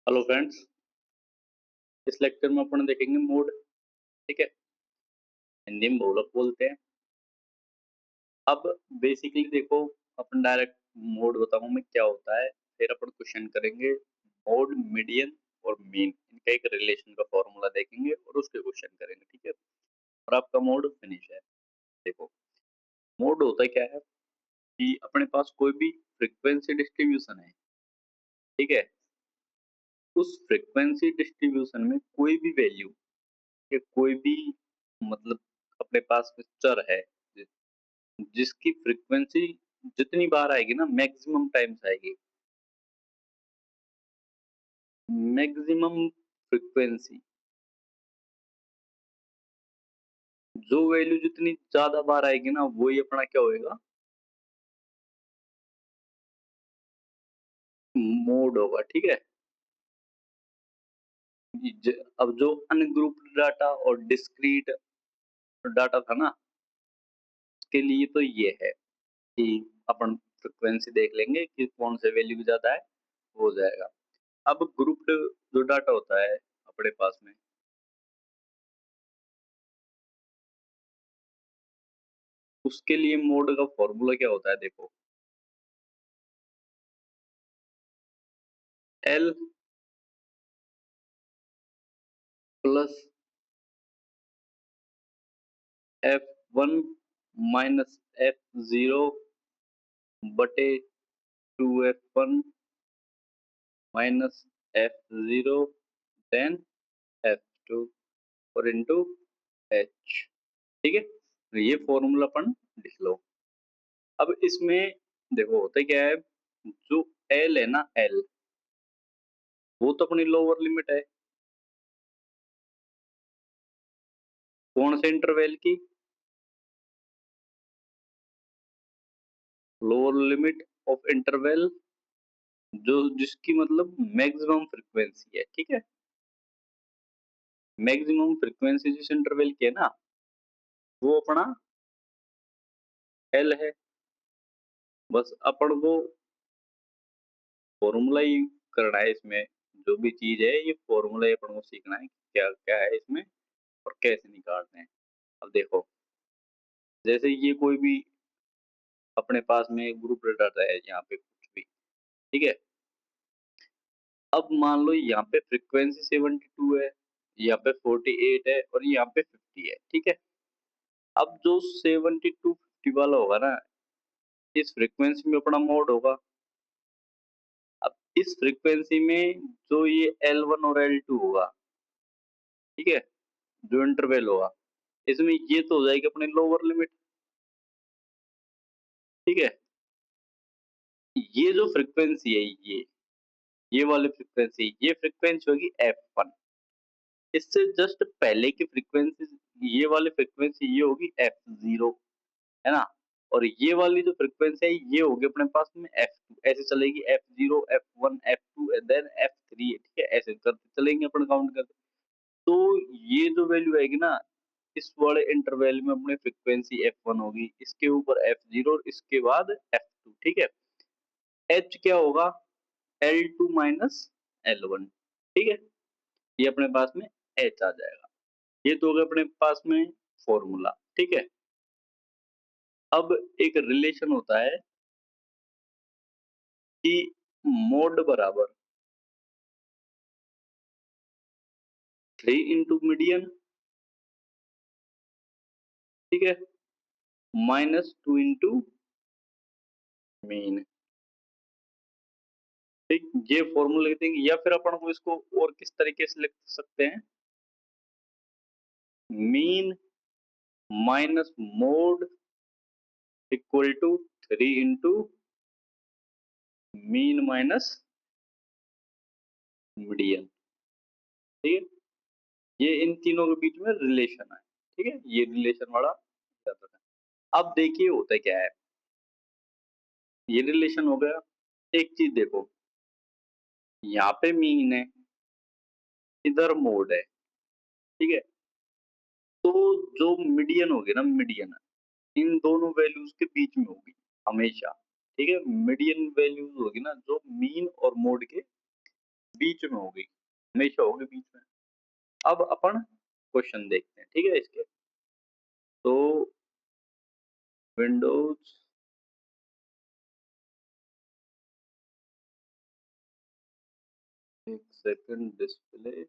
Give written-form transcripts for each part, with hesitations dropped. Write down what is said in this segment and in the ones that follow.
Hello friends. इस lecture में अपन देखेंगे मोड। ठीक है, हिंदी में बहुलक बोलते हैं। अब बेसिकली देखो, अपन डायरेक्ट मोड बताऊं मैं क्या होता है, फिर अपन क्वेश्चन करेंगे। मोड, मीडियन और मीन, इनका एक रिलेशन का फॉर्मूला देखेंगे और उसके क्वेश्चन करेंगे। ठीक है, और आपका मोड फिनिश है। देखो, मोड होता क्या है कि अपने पास कोई भी फ्रीक्वेंसी डिस्ट्रीब्यूशन है। ठीक है, उस फ्रीक्वेंसी डिस्ट्रीब्यूशन में कोई भी वैल्यू, कोई भी मतलब अपने पास में चर है जिसकी फ्रीक्वेंसी जितनी बार आएगी ना, मैक्सिमम टाइम्स आएगी। मैक्सिमम फ्रीक्वेंसी, जो वैल्यू जितनी ज्यादा बार आएगी ना, वही अपना क्या होएगा, मोड होगा। ठीक है, अब जो अनग्रुप्ड डाटा और डिस्क्रीट डाटा था ना, उसके लिए तो ये है कि अपन फ्रीक्वेंसी देख लेंगे कि कौन से वैल्यू ज्यादा है, हो जाएगा। अब ग्रुप्ड जो डाटा होता है अपने पास में, उसके लिए मोड का फॉर्मूला क्या होता है, देखो। L plus F one minus F zero बटे two F one minus F zero then F two और इंटू एच। ठीक है, तो ये फॉर्मूला अपन लिख लो। अब इसमें देखो होता क्या है, जो एल है ना, एल वो तो अपनी लोअर लिमिट है। कौन से इंटरवल की? लोअर लिमिट ऑफ इंटरवल, जो जिसकी मतलब मैक्सिमम फ्रीक्वेंसी है। ठीक है, मैक्सिमम फ्रीक्वेंसी जिस इंटरवल की है ना, वो अपना एल है। बस अपन को फॉर्मूला ही करना है इसमें। जो भी चीज है, ये फॉर्मूला ही अपन को सीखना है कि क्या क्या है इसमें और कैसे निकालते हैं। अब देखो, जैसे ये कोई भी अपने पास में ग्रुप डाटा है यहाँ पे कुछ भी। ठीक है, अब मान लो यहाँ पे फ्रीक्वेंसी 72 है, यहाँ पे 48 है और यहाँ पे 50 है। ठीक है, अब जो 72 50 वाला होगा ना, इस फ्रीक्वेंसी में अपना मोड होगा। अब इस फ्रीक्वेंसी में जो ये L1 और L2 होगा, ठीक है, जो इंटरवल होगा, इसमें ये तो हो जाएगी अपनी लोअर लिमिट। ठीक है, ये जो फ्रीक्वेंसी है, ये वाली फ्रीक्वेंसी, ये फ्रीक्वेंसी होगी F1। इससे जस्ट पहले की फ्रीक्वेंसी, ये वाली फ्रीक्वेंसी ये होगी F0, है ना। और ये वाली जो फ्रीक्वेंसी है, ये होगी अपने पास में F2। ऐसे चलेगी F0 F1 F2 then F3। ठीक है, ऐसे करते चलेंगे अपन काउंट करते। तो ये जो वैल्यू आएगी ना, इस वाले इंटरवल में अपनी फ्रीक्वेंसी F1 होगी, इसके ऊपर F0 और इसके बाद F2। ठीक है, H क्या होगा, L2 माइनस L1। ठीक है, ये अपने पास में H आ जाएगा। ये तो हो गया अपने पास में फॉर्मूला। ठीक है, अब एक रिलेशन होता है कि मोड बराबर 3 इंटू मीडियन, ठीक है, -2 इंटू मीन। ठीक, ये फॉर्मूला लिख देंगे, या फिर अपन को इसको और किस तरीके से लिख सकते हैं, mean minus mode equal to 3 into mean minus median. ठीक है, ये इन तीनों के बीच में रिलेशन है। ठीक है, ये रिलेशन वाला जाता है। अब देखिए होता क्या है, ये रिलेशन हो गया। एक चीज देखो, यहाँ पे मीन है, इधर मोड है। ठीक है, तो जो मीडियन होगी ना, मीडियन इन दोनों वैल्यूज के बीच में होगी हमेशा। ठीक है, मीडियन वैल्यूज होगी ना जो मीन और मोड के बीच में होगी, हमेशा होगी बीच में। अब अपन क्वेश्चन देखते हैं, ठीक है इसके। तो विंडोज एक सेकंड, डिस्प्ले,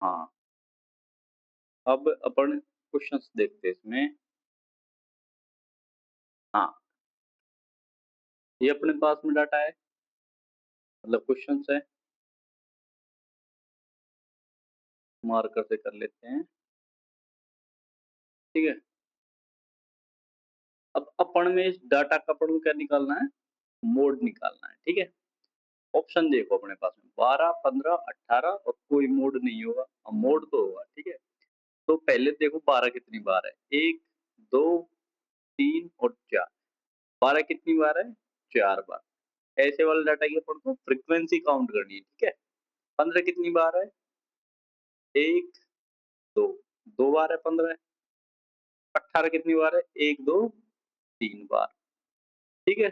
हाँ, अब अपन क्वेश्चंस देखते हैं इसमें। हाँ, ये अपने पास में डाटा है, मतलब क्वेश्चंस है, मार्कर से कर लेते हैं, ठीक है। अब अपन में इस डाटा का अपन को क्या निकालना है, मोड निकालना है, ठीक है। ऑप्शन देखो अपने पास में 12, 15, 18 और कोई मोड नहीं होगा, अब मोड तो होगा, ठीक है। तो पहले देखो 12 कितनी बार है, 1, 2, 3 और 4। 12 कितनी बार है, 4 बार। ऐसे वाले डाटा की अपन को फ्रीक्वेंसी काउंट करनी है, ठीक है। 15 कितनी बार है, 1, 2, 2 बार है 15। 18 कितनी बार है, 1, 2, 3 बार, ठीक है।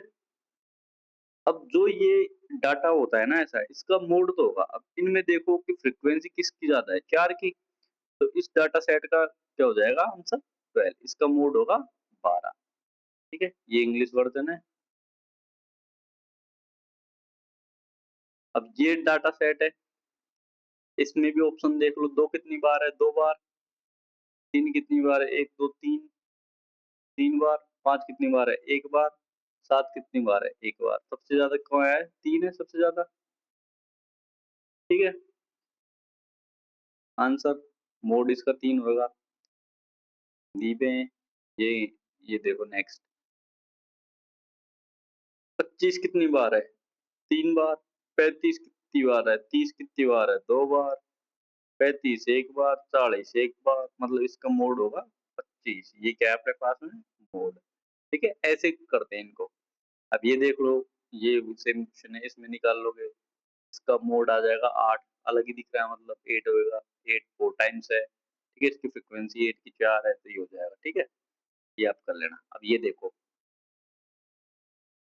अब जो ये डाटा होता है ना ऐसा, इसका मोड तो होगा। अब इनमें देखो कि फ्रीक्वेंसी किसकी ज्यादा है, 4 की। तो इस डाटा सेट का क्या हो जाएगा आंसर, 12। इसका मोड होगा 12, ठीक है। ये इंग्लिश वर्जन है। अब ये डाटा सेट है, इसमें भी ऑप्शन देख लो, 2 कितनी बार है, 2 बार। 3 कितनी बार है, 1, 2, 3, 3 बार। 5 कितनी बार है, 1 बार। 7 कितनी बार है, 1 बार। सबसे ज्यादा कौन है, 3 है सबसे ज्यादा, ठीक है। आंसर मोड इसका 3 होगा, दी पे हैं। ये ये देखो नेक्स्ट, 25 कितनी बार है, 3 बार। 35 कितनी बार है, 30 कितनी बार है, 2 बार। 35 1 बार, 40 1 बार, मतलब इसका मोड होगा 25। ये क्या है अपने पास में, मोड, ठीक है। ऐसे करते हैं इनको। अब ये देख लो, ये सेम क्वेश्चन है, इसमें निकाल लोगे, इसका मोड आ जाएगा 8। अलग ही दिख रहा है, मतलब 8 होगा, 8 4 टाइम्स है, ठीक है। इसकी फ्रीक्वेंसी 8 की 4 है, तो ये हो जाएगा, ठीक है। ये आप कर लेना। अब ये देखो,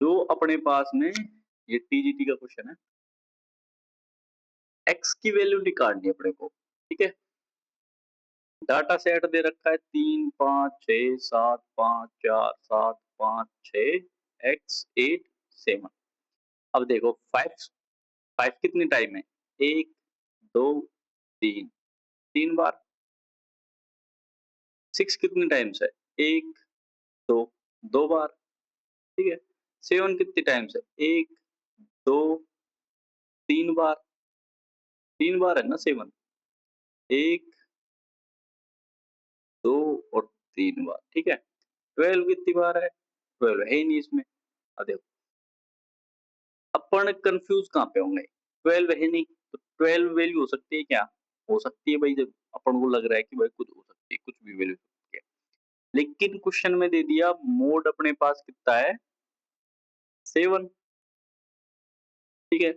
जो अपने पास में ये टीजीटी का क्वेश्चन है, एक्स की वैल्यू निकालनी है अपने को, ठीक है। डाटा सेट दे रखा है 3, 5, 6, 7, 5, 4, 7, 5, 6, एक्स 8, 7। अब देखो 5, 5 कितनी टाइम है, 1, 2, 3, 3 बार। 6 कितनी टाइम्स है, 1, 2, 2 बार, ठीक है। 7 कितनी टाइम्स है, 1, 2, 3 बार। 3 बार है ना 7, 1, 2 और 3 बार, ठीक है। 12 कितनी बार है, 12 है ही नहीं इसमें। अब देखो, अपन कंफ्यूज कहाँ पे होंगे, 12 है नहीं, तो 12 वैल्यू हो सकती है क्या, हो सकती है भाई, जब अपन को लग रहा है कि भाई कुछ हो सकती है, कुछ भी वैल्यू हो सकती है। लेकिन क्वेश्चन में दे दिया मोड अपने पास कितना है, 7, ठीक है।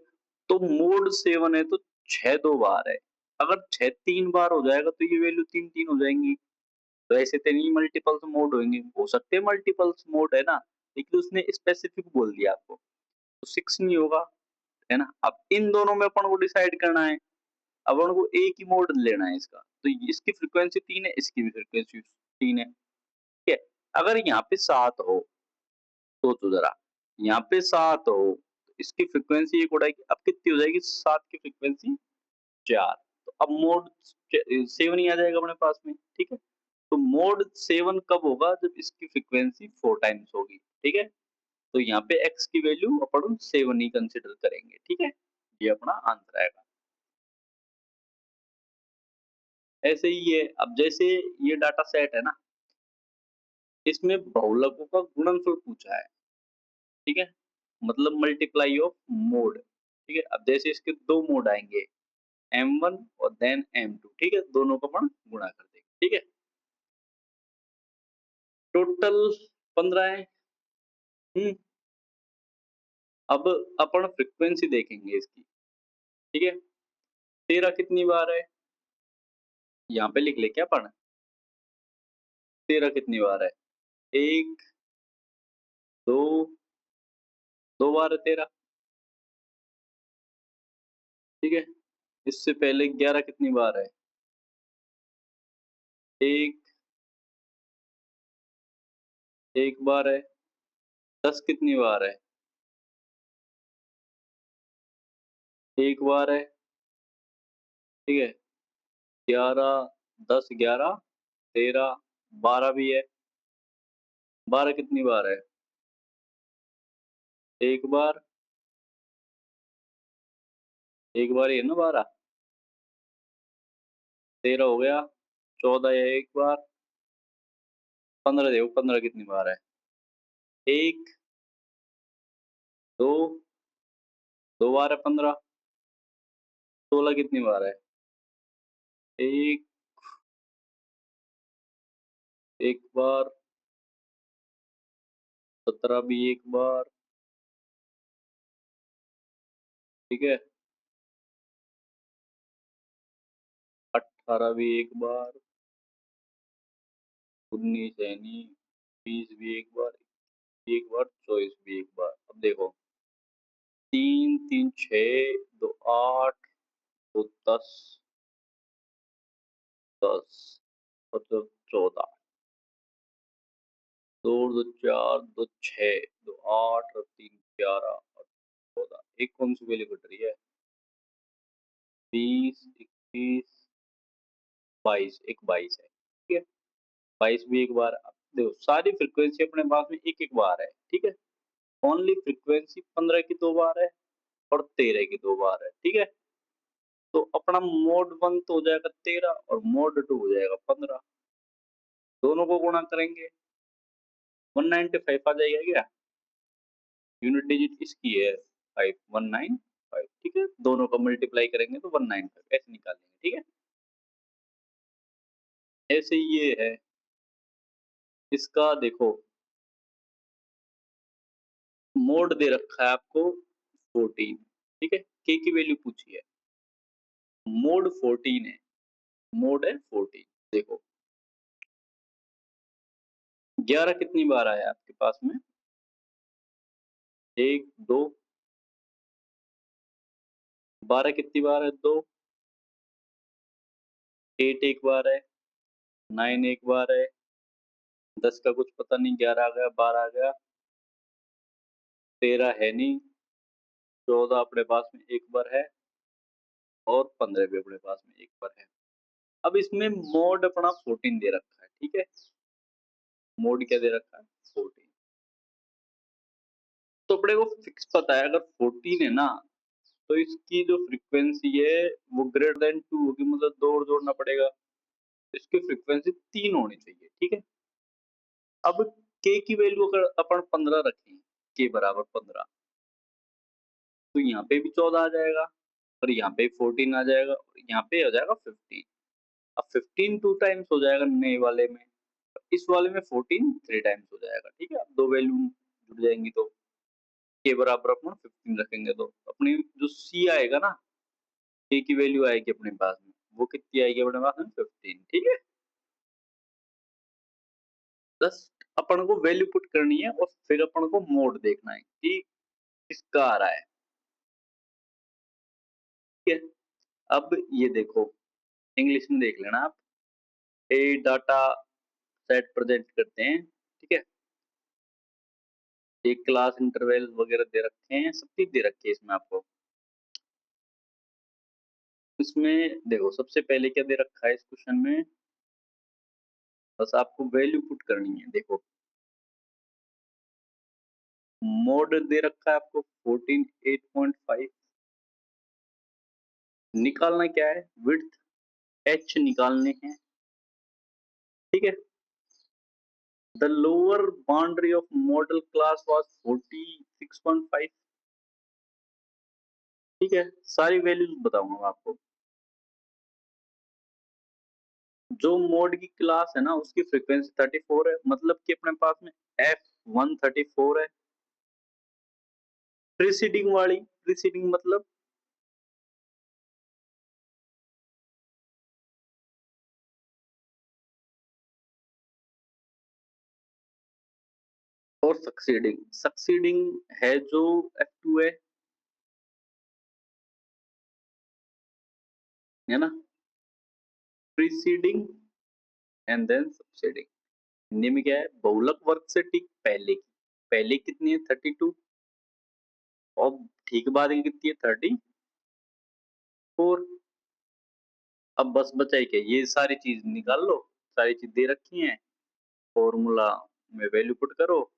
तो मोड 7 है, तो 6 2 बार है। अगर 6 3 बार हो जाएगा तो ये वैल्यू 3 3 हो जाएंगी। तो ऐसे तो नहीं मल्टीपल्स मोड होंगे, हो सकते हैं मल्टीपल्स मोड, है ना। लेकिन उसने स्पेसिफिक बोल दिया आपको, तो 6 नहीं होगा, है ना। अब इन दोनों में अपन को डिसाइड करना है। अब अपन को एक ही मोड लेना है इसका, तो इसकी फ्रीक्वेंसी 3 है, इसकी भी फ्रीक्वेंसी 3 है, ठीक है। अगर यहाँ पे 7 हो, सोचो जरा, यहाँ पे 7 हो, तो इसकी फ्रीक्वेंसी एक उड़ाएगी, अब कितनी हो जाएगी, 7 की फ्रीक्वेंसी 4। तो अब मोड 7 ही आ जाएगा अपने पास में, ठीक है। तो मोड 7 कब होगा, जब इसकी फ्रीक्वेंसी 4 टाइम्स होगी, ठीक है। तो यहाँ पे x की वैल्यू अपन 7 ही कंसिडर करेंगे, ठीक है। ये अपना आंसर आएगा। ऐसे ही है, अब जैसे ये डाटा सेट है ना, इसमें बहुलकों का गुणनफल पूछा है, ठीक है। मतलब मल्टीप्लाई ऑफ मोड, ठीक है। अब जैसे इसके दो मोड आएंगे, M1 और देन M2, ठीक है। दोनों को अपन गुणा कर देंगे, ठीक है। टोटल 15 है। अब अपन फ्रीक्वेंसी देखेंगे इसकी, ठीक है। 13 कितनी बार है, यहाँ पे लिख ले क्या अपन, 13 कितनी बार है, 1, 2, 2 बार है 13, ठीक है? इससे पहले 11 कितनी बार है? 1 1 बार है। 10 कितनी बार है? 1 बार है, ठीक है? 11 10 11 13 12 भी है। 12 कितनी बार है? 1 बार, 1 बार ही है ना 12? 13 हो गया, 14 है 1 बार, 15 देखो 15 कितनी बार है? 1 2 2 बार है 15, 16 कितनी बार है? 1 1 बार, 17 भी 1 बार, ठीक है? 18 भी 1 बार, 19 है नहीं, 20 भी 1 बार, 1 बार, 24 भी 1 बार। अब देखो 3 3 6 2 8 2 10 10 मतलब 14, 2 2 4 2 6 2 8 और 3 11 और 14। एक कौन सी वैल्यू घट रही है? 20 21 22, एक 22 है, ठीक है? 22 भी 1 बार। अब देखो सारी फ्रीक्वेंसी अपने पास में 1-1 बार है, ठीक है? ओनली फ्रीक्वेंसी 15 की 2 बार है और 13 की 2 बार है, ठीक है? तो अपना मोड 1 तो हो जाएगा 13 और मोड 2 हो जाएगा 15। दोनों को गुणा करेंगे 195 आ जाएगा क्या? यूनिट डिजिट इसकी है 5 195, ठीक है? दोनों का मल्टीप्लाई करेंगे तो 195 ऐसे निकालेंगे, ठीक है? ऐसे ही ये है, इसका देखो मोड दे रखा है आपको 14, ठीक है? के की वैल्यू पूछी है, मोड 14 है, मोड है 14। देखो 11 कितनी बार आया आपके पास में? 1 2, 12 कितनी बार है? 2, 8 1 बार है, 9 1 बार है, 10 का कुछ पता नहीं, 11 आ गया, 12 आ गया, 13 है नहीं, 14 अपने पास में 1 बार है और 15 भी अपने पास में 1 बार है। अब इसमें मोड अपना 14 दे रखा है, ठीक है? मोड क्या दे रखा है? 14। तो अपने को फिक्स पता है अगर 14 है ना, तो इसकी जो फ्रीक्वेंसी है वो ग्रेटर देन 2 होगी, मतलब 2 और जोड़ना पड़ेगा। इसकी फ्रीक्वेंसी 3 होनी चाहिए, ठीक है? अब के की वैल्यू अगर अपन 15 रखें, के बराबर 15, तो यहाँ पे भी 14 आ जाएगा और यहाँ पे 14 आ जाएगा और यहाँ पे आ जाएगा 15। अब 15 2 टाइम्स हो जाएगा नए वाले में, इस वाले में 14 3 टाइम्स हो जाएगा, ठीक है? अब दो वैल्यू जुड़ जाएंगी तो के बराबर अपन 15 रखेंगे तो अपनी जो सी आएगा ना, के की वैल्यू आएगी अपने पास में, वो कितनी आएगी अपने पास में? 15, ठीक है? बस अपन को वैल्यू पुट करनी है और फिर अपन को मोड देखना है कि किसका आ रहा है, ठीक है? अब ये देखो इंग्लिश में देख लेना आप, ए डाटा सेट प्रेजेंट करते हैं, ठीक है? एक क्लास इंटरवल वगैरह दे रखे हैं, सब चीज दे रखी है इसमें आपको। इसमें देखो सबसे पहले क्या दे रखा है इस क्वेश्चन में, बस आपको वैल्यू पुट करनी है। देखो मोड दे रखा है आपको 14 8.5, निकालना क्या है? विड्थ एच निकालने हैं, ठीक है? The lower boundary of model class was 46.5, ठीक है? सारी वैल्यूज बताऊंगा मैं आपको। जो मोड की क्लास है ना उसकी फ्रीक्वेंसी 34 है, मतलब कि अपने पास में F134 है। प्रीसीडिंग वाली, प्रीसीडिंग मतलब और सक्सीडिंग, सक्सीडिंग है जो F2 है, है ना? Preceding and then succeeding. Hindi में क्या है? बहुलक वर्ग से ठीक पहले की। पहले कितनी है? 32 और ठीक बाद की कितनी है? 34। अब बस बचा ही क्या? ये सारी चीज़ निकाल लो, सारी चीज़ दे रखी हैं, फ़ॉर्मूला में वैल्यू पुट करो